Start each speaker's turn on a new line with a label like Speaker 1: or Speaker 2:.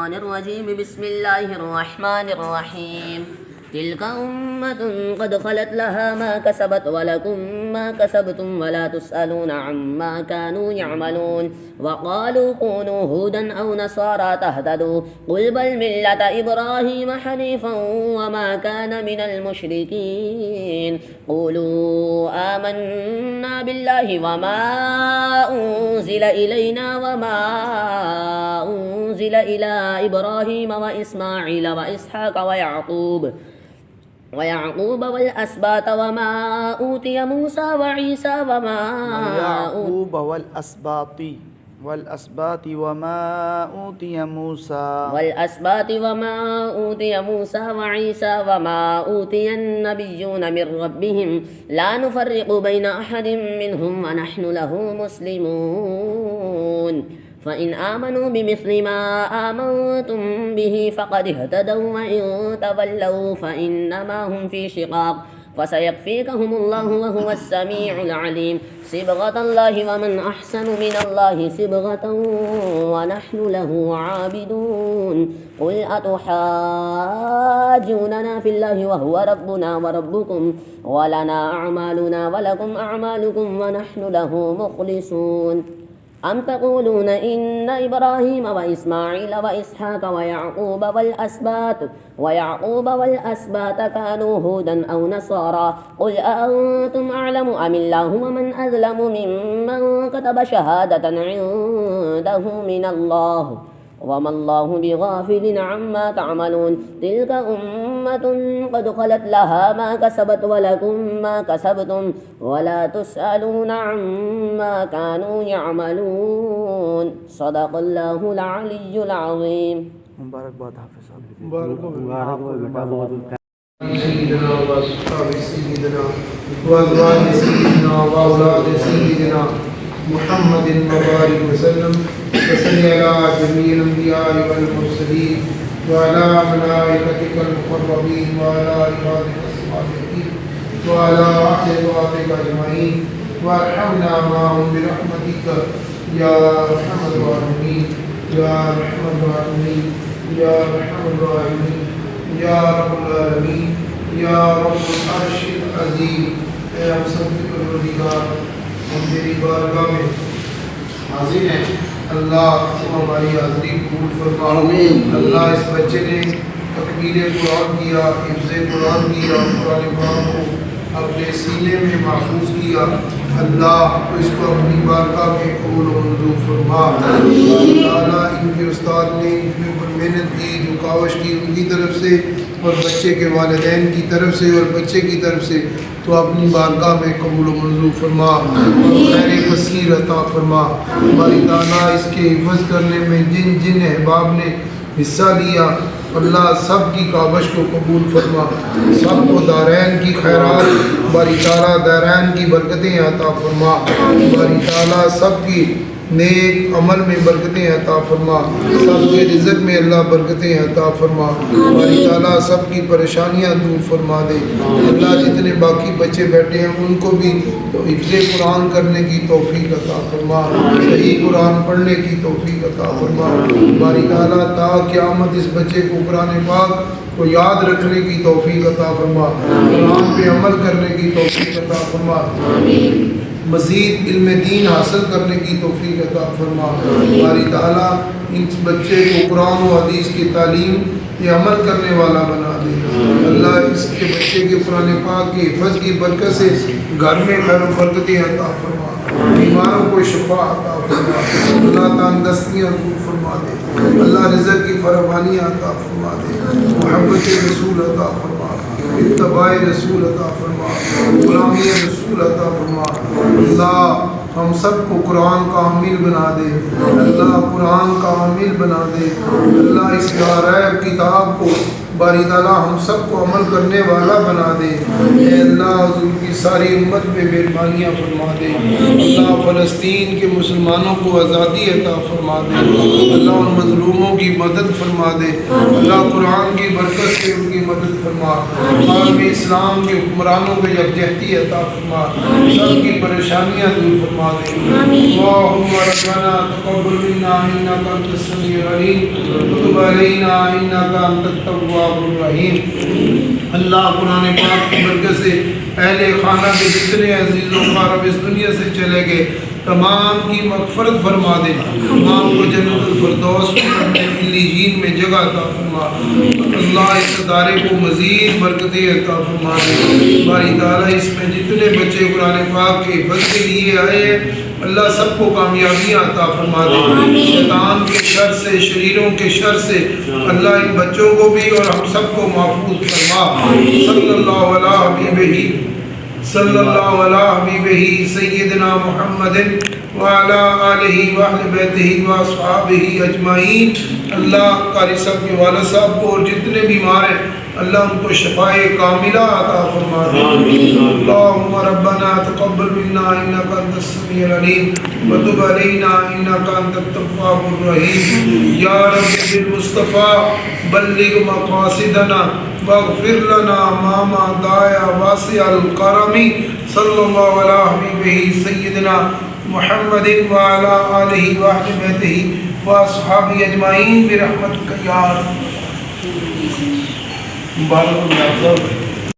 Speaker 1: الشيطان الرجيم بسم الله الرحمن الرحيم تلك أمة قد خلت لها ما كسبت ولكم ما كسبتم ولا تسألون عما كانوا يعملون وقالوا كونوا هودا أو نصارى تهتدوا قل بل ملة إبراهيم حنيفا وما كان من المشركين قولوا آمنا بالله وما أنزل إلينا وما أنزل إلى إبراهيم وإسماعيل وإسحاق ويعقوب والأسباط وما أوتي موسى وعيسى
Speaker 2: ويعقوب والأسباط وما أوتي موسى
Speaker 1: وعيسى وما أوتي النبيون من ربهم لا نفرق بين أحد منهم ونحن له مسلمون فإن آمنوا بمثل ما آمنتم به فقد اهتدوا وإن تولوا فإنما هم في شقاق فسيكفيكهم الله وهو السميع العليم صبغة الله ومن أحسن من الله صبغة ونحن له عابدون قل أتحاجوننا في الله وهو ربنا وربكم ولنا أعمالنا ولكم أعمالكم ونحن له مخلصون أم تقولون إن إبراهيم وإسماعيل وإسحاق ويعقوب والأسباط كانوا هودا أو نصارى قل أأنتم أعلم أم الله ومن أظلم ممن كتب شهادة عنده من الله وما الله بغافل عما تعملون تلك أمة قد خلت لها ما كسبت ولكم ما كسبتم ولا تسألون عما كانوا يعملون صدق الله العلي العظيم
Speaker 2: مبارکباد حافظ صاحب.
Speaker 3: سيدنا وأصحاب سيدنا وأزواج سيدنا وأولاد سيدنا محمد وبارك وسلم وصل على جميع الأنبياء والمرسلين وعلى ملائكتك المقربين وعلى عبادك الصالحين وعلى أهل بيتك أجمعين وارحمنا معهم برحمتك يا أرحم الراحمين يا أرحم الراحمين يا أرحم الراحمين يا رب العالمين يا رب العرش العظيم اے ہم سب کے پروردگار ہم تیری بارگاہ میں حاضر ہیں اللہ ہماری حاضری قبول فرما اللہ اس بچے نے تکمیل قرآن کیا حفظ قرآن کیا قرآن پاک کو اپنے سینے میں محفوظ کیا اللہ اس کو اپنی بارگاہ میں قبول و منظور فرما اللہ ان کے استاد نے ان کے اوپر محنت کی جو کاوش کی ان کی طرف سے اور بچے کے والدین کی طرف سے اور بچے کی طرف سے تو اپنی بارگاہ میں قبول و منظور فرما اور خیر کثیر عطا فرما ہماری تعالیٰ اس کے حفظ کرنے میں جن جن احباب نے حصہ لیا اللہ سب کی کاوش کو قبول فرما سب کو دارین کی خیرات باری تعالیٰ دارین کی برکتیں عطا فرما باری تعالیٰ سب کی نیک عمل میں برکتیں عطا فرما سب کے رزق میں اللہ برکتیں عطا فرما باری تعالیٰ سب کی پریشانیاں دور فرما دے اللہ جتنے باقی بچے بیٹھے ہیں ان کو بھی حفظ قرآن کرنے کی توفیق عطا فرما صحیح قرآن پڑھنے کی توفیق عطا فرما باری تعالیٰ تا قیامت اس بچے کو قرآن پاک کو یاد رکھنے کی توفیق عطا فرما قرآن پہ عمل کرنے کی توفیق عطا فرما مزید علم دین حاصل کرنے کی توفیق عطا فرما باری تعالیٰ اس بچے کو قرآن و حدیث کی تعلیم یہ عمل کرنے والا بنا دے اللہ اس کے بچے کے قرآن پاک کے حفظ کی برکت سے گھر میں خیر و برکتیں عطا فرما بیماروں کو شفا عطا فرما اللہ تندرستیاں دور فرما دے اللہ رزق کی فراوانی عطا فرما دے محبت رسول عطا فرما اتباع رسول عطا فرما غلامی رسول عطا فرما اللہ ہم سب کو قرآن کا حامل بنا دے اللہ قرآن کا حامل بنا دے اللہ اس غیب کتاب کو باری تعالیٰ ہم سب کو عمل کرنے والا بنا دے اے اللہ حضور کی ساری امت پہ مہربانیاں فرما دے اللہ فلسطین کے مسلمانوں کو آزادی عطا فرما دے اللہ ان مظلوموں کی مدد فرما دے اللہ قرآن کی برکت سے ان کی مدد فرما عالم اسلام کے حکمرانوں کو یکجہتی عطا فرما سب کی پریشانیاں دور فرما فرما دے
Speaker 1: آمین
Speaker 3: اللهم ربنا تقبل منا انك انت السميع العليم وتب علينا انك انت التواب الرحيم اللہ قرآن پاک کی برکت سے اہل خانہ کے جتنے عزیز و اقارب اس دنیا سے چلے گئے تمام کی مغفرت فرما دے تمام کو جنت الفردوس میں علیین میں جگہ عطا فرما اللہ اس ادارے کو مزید برکتیں عطا فرما دے باری تعالیٰ اس میں جتنے بچے قرآن پاک کے حفظ کے لیے آئے ہیں اللہ سب کو کامیابیاں عطا فرما دے شیطان کے شر سے شریروں کے شر سے اللہ ان بچوں کو بھی اور ہم سب کو محفوظ فرما صلی اللہ علیہ حبیبہ صلی اللہ علیہ حبیبہ سیدنا محمد وعلی آلہ وآلہ بیتہ واصحابہ اجمعین اللہ قاری صاحب کے والد صاحب کو اور جتنے بیمار ہیں اللہ ان کو شفاء کاملہ عطا فرما دے اللہم ربنا تقبل منا انکا انت السمیع العلیم وتب علینا انکا انت التواب الرحیم یا رب بالمصطفیٰ بلغ مقاصدنا واغفر لنا ما مضى واسع الكرم صلی اللہ علیہ حبیبہ سیدنا محمد وعلی آلہ وآلہ بیتہ واصحابہ اجمعین برحمتک یا ارحم الراحمین۔ مبارک اللہ